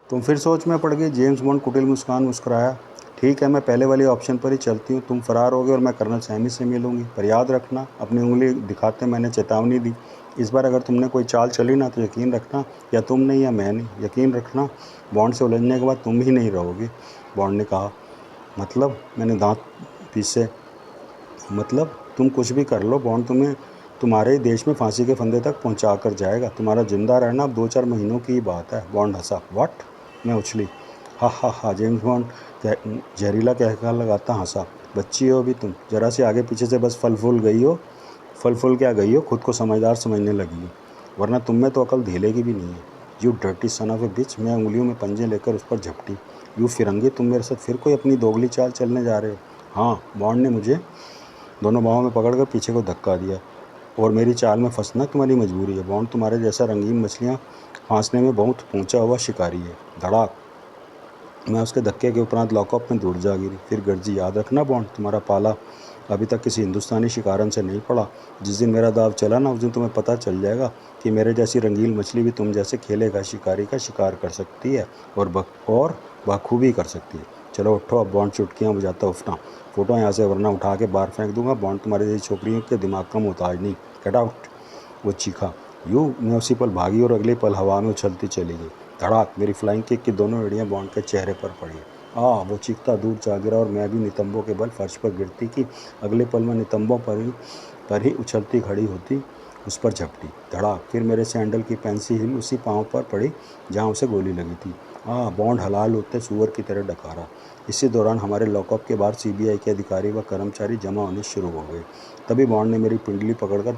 तुम फिर सोच में पड़ गई। जेम्स बॉन्ड कुटिल मुस्कान मुस्कुराया। ठीक है, मैं पहले वाली ऑप्शन पर ही चलती हूँ। तुम फरार होगे और मैं कर्नल सैमी से मिलूंगी, पर याद रखना, अपनी उंगली दिखाते मैंने चेतावनी दी, इस बार अगर तुमने कोई चाल चली ना तो यकीन रखना, या तुम नहीं या मैं नहीं, यकीन रखना बॉन्ड से उलझने के बाद तुम ही नहीं रहोगे। बॉन्ड ने कहा। मतलब? मैंने दांत पीसे। मतलब तुम कुछ भी कर लो, बॉन्ड तुम्हें तुम्हारे ही देश में फांसी के फंदे तक पहुंचा कर जाएगा। तुम्हारा जिंदा रहना अब 2-4 महीनों की ही बात है। Bond Hansa. व्हाट? मैं उछली। हा हा हा। जेम्स बॉन्ड जहरीला कहकर लगाता हंसा। बच्ची हो अभी तुम, जरा सी आगे पीछे से बस फल फूल गई हो। फल फूल क्या गई हो, खुद को समझदार समझने लगी हो, वरना तुम में तो अकल धेले की भी नहीं है। यू डर्टी सन ऑफ ए बिच। मैं उंगलियों में पंजे लेकर उस पर झपटी। यू फिरंगी, तुम मेरे साथ फिर कोई अपनी दोगली चाल चलने जा रहे हो? हाँ। बॉन्ड ने मुझे दोनों बाहों में पकड़कर पीछे को धक्का दिया। और मेरी चाल में फंसना तुम्हारी मजबूरी है। बॉन्ड तुम्हारे जैसा रंगीन मछलियाँ फांसने में बहुत पहुंचा हुआ शिकारी है। धड़ाक। मैं उसके धक्के के उपरांत लॉकअप में दूर जा गिरी। फिर गर्जी। याद रखना बॉन्ड, तुम्हारा पाला अभी तक किसी हिंदुस्तानी शिकारन से नहीं पड़ा। जिस दिन मेरा दाव चला ना, उस दिन तुम्हें पता चल जाएगा कि मेरे जैसी रंगीन मछली भी तुम जैसे खेले का शिकारी का शिकार कर सकती है, और बखूबी कर सकती है। चलो उठो, अब बॉन्ड चुटकियाँ बजाता उठना। फोटो यहाँ से, वरना उठा के बाहर फेंक दूंगा। बॉन्ड तुम्हारी जैसी छोकरियों के दिमाग का मोहताज नहीं। Get out. वो चीखा। यूँ मैं उसी पल भागी और अगले पल हवा में उछलती चली गई। धड़ाक। मेरी फ्लाइंग किक की दोनों एड़ियाँ बॉन्ड के चेहरे पर पड़ी। वो चीखता दूर जा गिरा और मैं भी नितंबों के बल फर्श पर गिरती कि अगले पल में नितंबों पर ही उछलती खड़ी होती उस पर झपटी। धड़ाक। फिर मेरे सैंडल की पेंसी हिल उसी पाँव पर पड़ी जहाँ उसे गोली लगी थी। बॉन्ड हलाल होते सुअर की तरह डकारा। इसी दौरान हमारे लॉकअप के बाहर सीबीआई के अधिकारी व कर्मचारी जमा होने शुरू हो गए। तभी बॉन्ड ने मेरी पिंडली पकड़कर